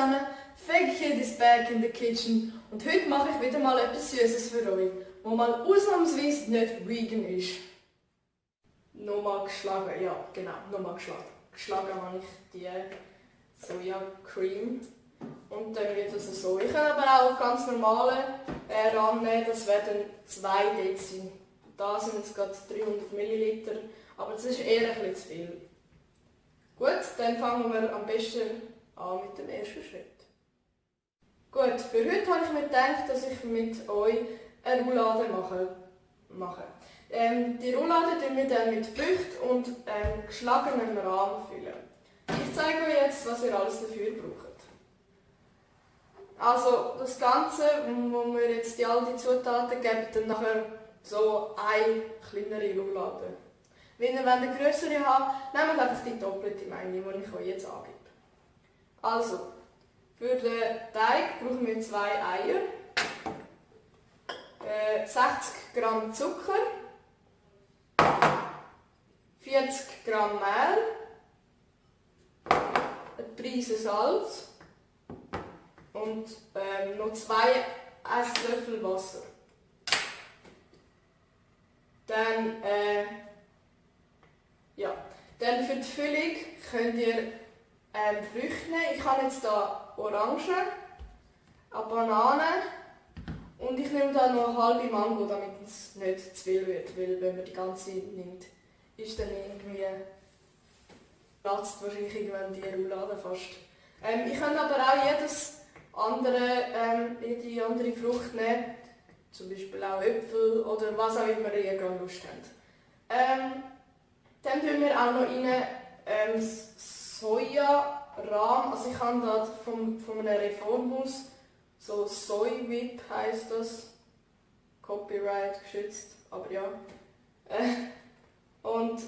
zusammen, Fake Kid is back in the kitchen und heute mache ich wieder mal etwas Süßes für euch, wo mal ausnahmsweise nicht vegan ist. Nochmal geschlagen, ja genau, nochmal geschlagen. Geschlagen habe ich die Soja Cream und dann wird es so. Ich kann aber auch ganz normale Rahm nehmen, das werden 2 Dezi. Da sind jetzt gerade 300 Milliliter, aber das ist eher ein bisschen zu viel. Gut, dann fangen wir am besten an mit dem ersten Schritt. Gut, für heute habe ich mir gedacht, dass ich mit euch eine Roulade mache. Die Roulade füllen wir dann mit Früchten und geschlagenem Rahm füllen. Ich zeige euch jetzt, was ihr alles dafür braucht. Also das Ganze, wo wir jetzt all die Zutaten geben, dann nachher so eine kleinere Roulade. Wenn ihr eine größere habt, nehmt einfach die doppelte Menge, die ich euch jetzt angebe. Also, für den Teig brauchen wir 2 Eier, 60 Gramm Zucker, 40 Gramm Mehl, eine Prise Salz und noch 2 Esslöffel Wasser. Dann für die Füllung könnt ihr Früchte nehmen. Ich habe jetzt hier Orangen, eine Banane und ich nehme da noch eine halbe Mango, damit es nicht zu viel wird, weil wenn man die ganze nimmt, ist dann irgendwie platzt wahrscheinlich irgendwann die Roulade fast. Ich könnte aber auch jede andere Frucht nehmen, zum Beispiel auch Äpfel oder was auch immer ihr gerade Lust habt. Dann tun wir auch noch rein Soja-Rahm. Also ich habe da von einem Reformhaus, so Soy Whip heisst das. Copyright geschützt, aber ja. Und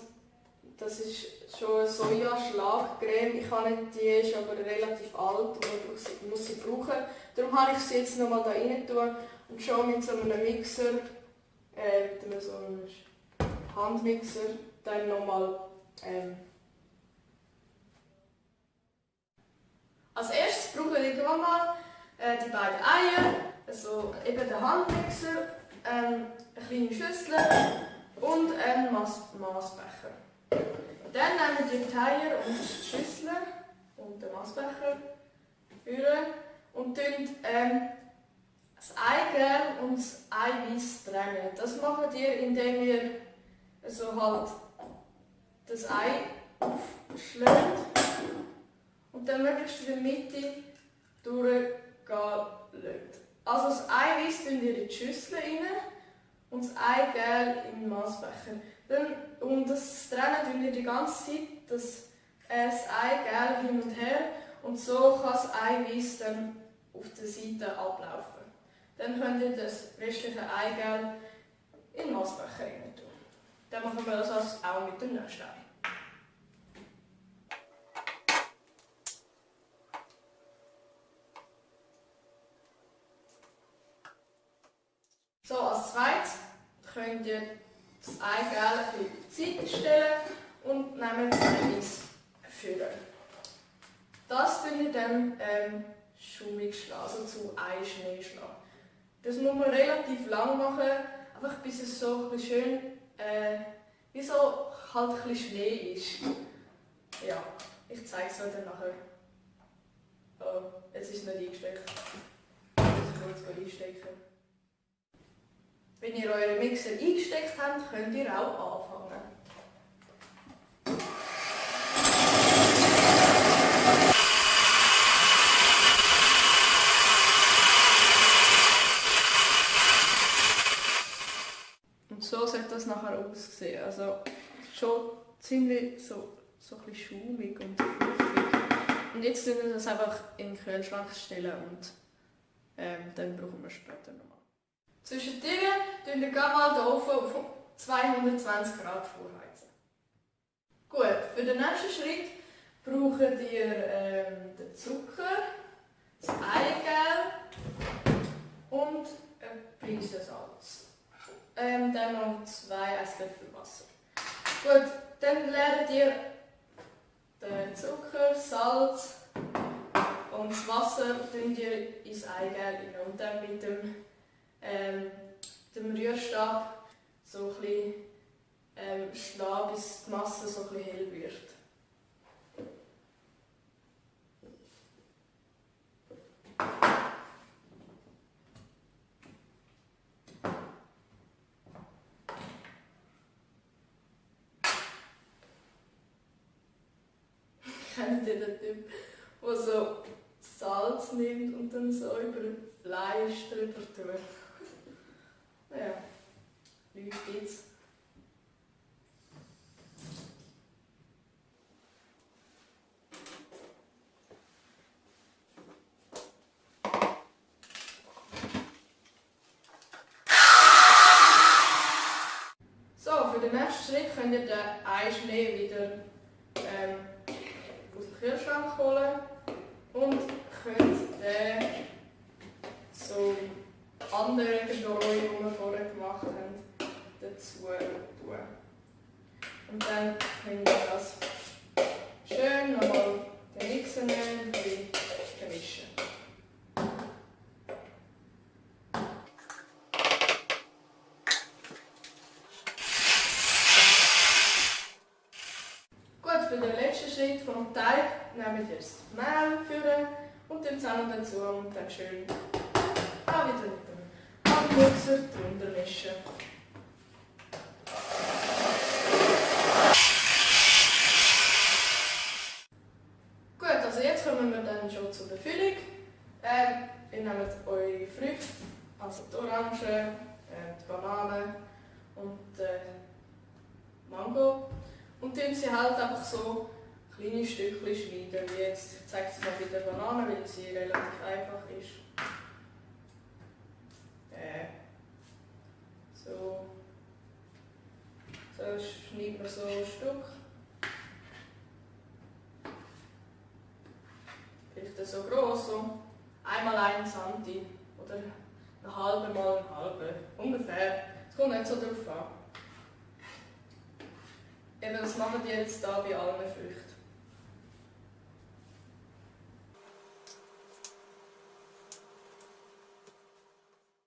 das ist schon eine Soja-Schlagcreme. Ich habe nicht, die ist aber relativ alt und man muss sie brauchen. Darum habe ich sie jetzt nochmal da rein tun und schon mit so einem Mixer, mit so einem Handmixer, dann nochmal. Als erstes brauchen wir nochmal die beiden Eier, also eben den Handmixer, eine kleine Schüssel und einen Maßbecher. Dann nehmen wir die Eier und die Schüssel und den Maßbecher führen und tun das Eigelb und das Eiweiß trennen. Das macht ihr, indem ihr so halt das Ei aufschlägt und dann möglichst in der Mitte durchgehen lässt. Also das Eiweiß tun ihr in die Schüssel rein und das Eigelb in den Maßbecher. Und das Trennen tun ihr die ganze Zeit, das Eigelb hin und her und so kann das Eiweiß dann auf der Seite ablaufen. Dann könnt ihr das restliche Eigelb in den Maßbecher rein tun. Dann machen wir das auch mit dem nächsten Ei. So, als zweites könnt ihr das Eigelb auf die Seite stellen und nehmt das Eiweiß füllen. Das tun wir dann schaumig schlagen, also zu Eischnee schlagen. Das muss man relativ lang machen, einfach bis es so ein schön wie so halt ein bisschen Schnee ist. Ja, ich zeige es euch dann nachher. Oh, jetzt ist es nicht eingesteckt. Ich muss kurz einstecken. Wenn ihr euren Mixer eingesteckt habt, könnt ihr auch anfangen. Und so sollte das nachher aussehen. Also schon ziemlich so ein bisschen schaumig und fluffig. Und jetzt stellen wir das einfach in den Kühlschrank stellen und dann brauchen wir später nochmal. Zwischendurch tun wir mal den Ofen auf 220 Grad vorheizen. Gut, für den nächsten Schritt braucht ihr den Zucker, das Eigelb und eine Prise Salz. Dann noch 2 Esslöffel Wasser. Gut, dann leert ihr den Zucker, Salz und das Wasser tun wir ins Eigelb rein und dann mit dem Rührstab so ein bisschen schlagen, bis die Masse so ein bisschen hell wird. Kennt ihr den Typ, der so Salz nimmt und dann so über Fleisch drüber tut? Ja, Leute gibt's. So, für den nächsten Schritt könnt ihr den Eischnee wieder aus dem Kühlschrank holen und könnt den so andere Gedäule, die wir vorher gemacht haben, dazu tun. Und dann könnt ihr das schön nochmal mixen und vermischen. Für den letzten Schritt vom Teig nehmen wir das Mehl führen und den Zahn dazu und dann schön auch wieder mit dem Handmixer drunter mischen. Gut, also jetzt kommen wir dann schon zur Befüllung. Ihr nehmt eure Früchte, also die Orange, die Banane und die Mango. Und tun sie halt einfach so kleine Stückchen schneiden, wie jetzt, ich zeige es mal bei der Banane, weil sie relativ einfach ist. So schneidet man so ein Stück. Vielleicht so groß, so einmal 1 cm oder eine halbe mal eine halbe, ungefähr. Es kommt nicht so drauf an. Eben, das machen die jetzt hier bei allen Früchten.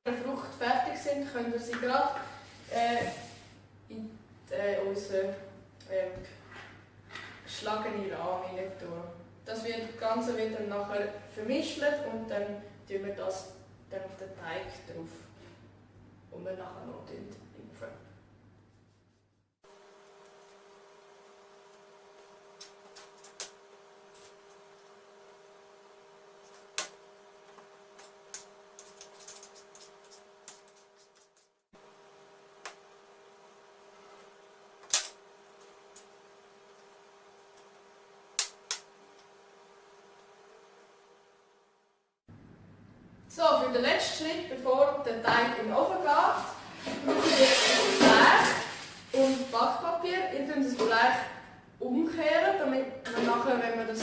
Wenn die Früchte fertig sind, könnt ihr sie gerade in unseren geschlagenen Rahmen tun. Das Ganze wird dann nachher vermischt und dann tun wir das dann auf den Teig drauf, und wir nachher noch impfen. So, für den letzten Schritt, bevor der Teig in den Ofen geht, brauchen wir Blech und Backpapier. Ihr könnt das Blech umkehren, damit wir nachher, wenn wir das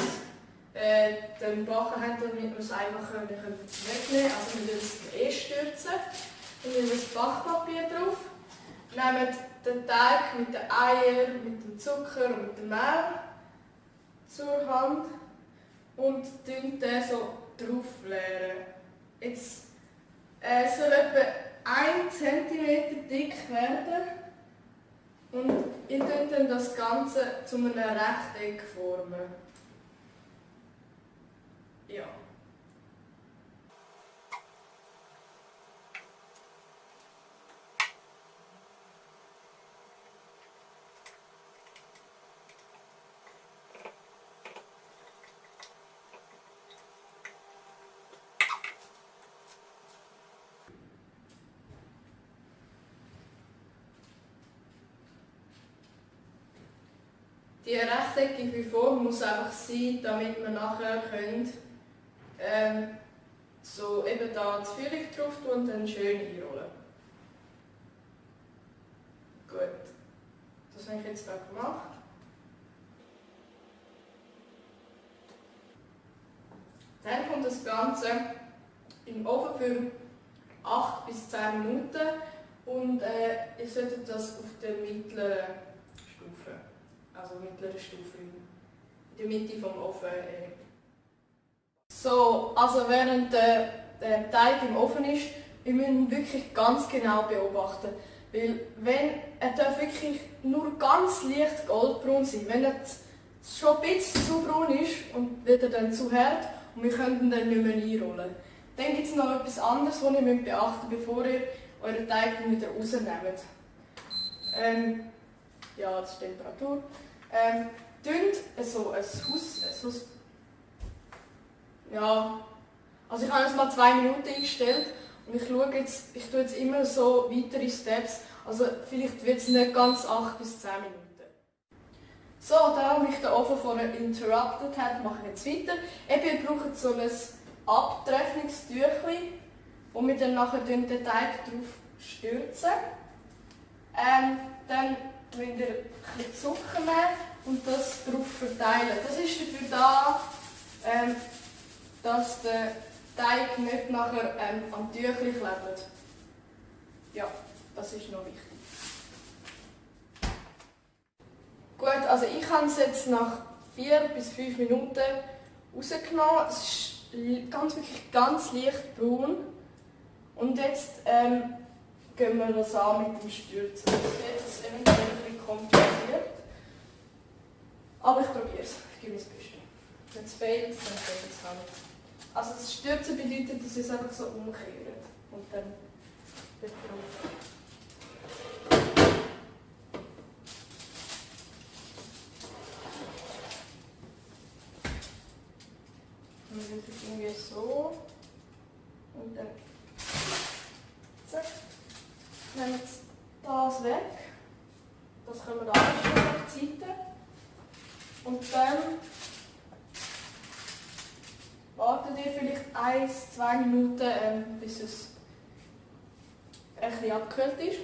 dann gebacken haben, damit wir es einfach wegnehmen können. Also wir stürzen es stürzen. Dann nehmen wir das Backpapier drauf, nehmen den Teig mit den Eiern, mit dem Zucker und mit dem Mehl zur Hand und den so drauf leeren. Jetzt soll etwa 1 cm dick werden und ihr könnt dann das Ganze zu einem Rechteck formen. Ja. Die rechteckige Form muss einfach sein, damit wir nachher können, so eben da die Füllung drauf tun und dann schön einrollen. Gut, das habe ich jetzt da gemacht. Dann kommt das Ganze in den Ofen für 8 bis 10 Minuten und ihr solltet das auf der mittleren Stufe, also mittlere Stufe, in der Mitte vom Ofen. So, So, also während der Teig im Ofen ist, wir müssen wirklich ganz genau beobachten. Weil er darf wirklich nur ganz leicht goldbraun sein. Wenn er schon ein bisschen zu braun ist und wird er dann zu hart und wir können ihn dann nicht mehr einrollen. Dann gibt es noch etwas anderes, das ihr beachten müsst, bevor ihr euren Teig wieder rausnehmt. Ja, das ist die Temperatur. Ja, also ich habe jetzt mal 2 Minuten eingestellt und ich tue jetzt immer so weitere Steps. Also vielleicht wird es nicht ganz 8 bis 10 Minuten. So, da mich der Ofen vorher interrupted hat, mache ich jetzt weiter. Ihr braucht so ein Abtrocknungstüchlein, wo wir dann nachher den Teig drauf stürzen. Dann müsst ihr ein bisschen Zucker nehmen und das drauf verteilen. Das ist dafür da, dass der Teig nicht nachher am Tüchlein klebt. Ja, das ist noch wichtig. Gut, also ich habe es jetzt nach 4 bis 5 Minuten rausgenommen. Es ist wirklich ganz leicht braun. Und jetzt gehen wir das an mit dem Stürzen. Das wird jetzt eventuell ein bisschen kompliziert. Aber ich probiere es. Ich gebe mir das Beste. Wenn es fehlt, dann fehlt es auch nicht. Also das Stürzen bedeutet, dass es einfach so umkehrt. Und dann wird drauf. Dann wird es irgendwie so. Und dann zack. Nehmen wir jetzt das weg. Das können wir da anstellen auf die Seite. Und dann wartet ihr vielleicht 1, 2 Minuten, bis es ein bisschen abgekühlt ist.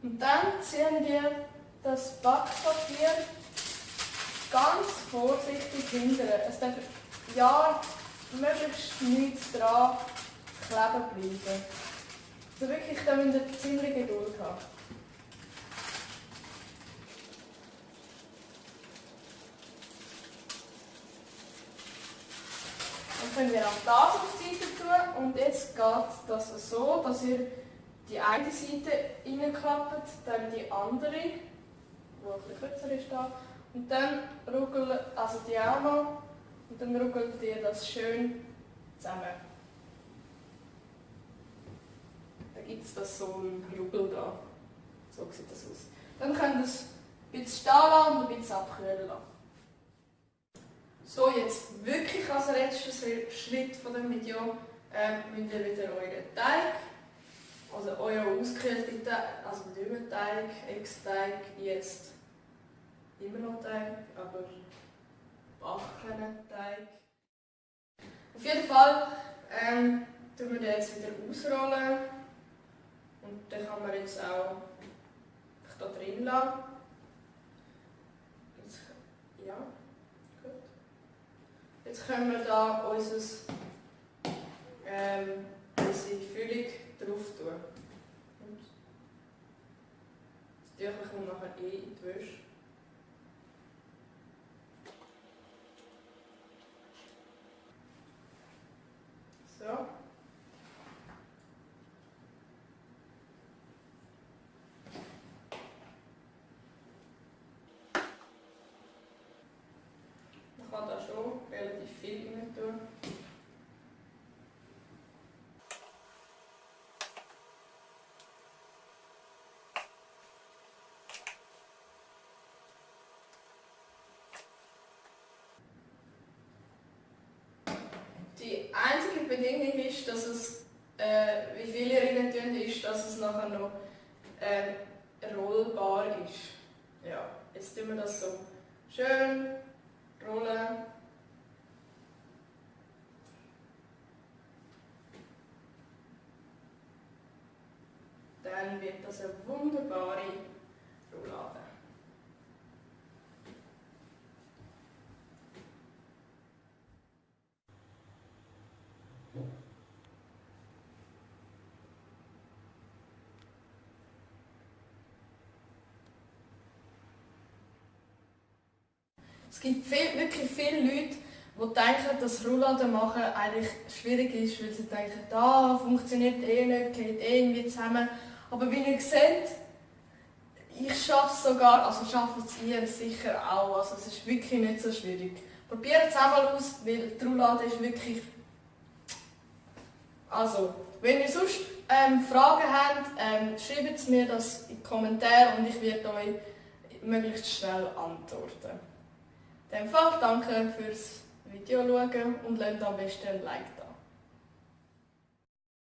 Und dann ziehen wir das Backpapier ganz vorsichtig hindern. Es darf ja möglichst nichts dran kleben bleiben. Also wirklich, da müsst ihr ziemlich Geduld haben. Dann können wir auch das auf die Seite tun und jetzt geht das so, dass ihr die eine Seite reinklappt, dann die andere, die ein bisschen kürzer ist da, und dann ruckelt, also die auch noch, und dann ruckelt ihr das schön zusammen. Da gibt es das so einen Ruggel da. So sieht das aus. Dann könnt ihr es ein bisschen stehen lassen und ein bisschen abkühlen lassen. So, jetzt wirklich als letzter Schritt von dem Video müsst ihr wieder euren Teig, also euren ausgekühlten Teig, also Dürrenteig, Ex-Teig, jetzt immer noch Teig, aber backenen Teig. Auf jeden Fall tun wir den jetzt wieder ausrollen und den kann man jetzt auch da drin lassen. Jetzt, ja, gut. Jetzt können wir da unsere Füllung drauf tun. Und das Tüchlein kommt nachher in die Wäsche. So. Man kann da schon relativ viel rein tun. Die einzige Bedingung ist, dass es, wie viel ihr rein tun, ist, dass es nachher noch rollbar ist. Ja, jetzt tun wir das so schön rollen. Dann wird das eine wunderbare Roulade. Es gibt wirklich viele Leute, die denken, dass Roulade machen eigentlich schwierig ist, weil sie denken, funktioniert eh nicht, geht eh irgendwie zusammen. Aber wie ihr seht, ich schaffe es sogar, also schafft es ihr sicher auch. Also es ist wirklich nicht so schwierig. Probiert es einmal aus, weil die Roulade ist wirklich... Also, wenn ihr sonst Fragen habt, schreibt mir das in die Kommentare und ich werde euch möglichst schnell antworten. In dem Fall danke fürs Video schauen und lasst am besten ein Like da.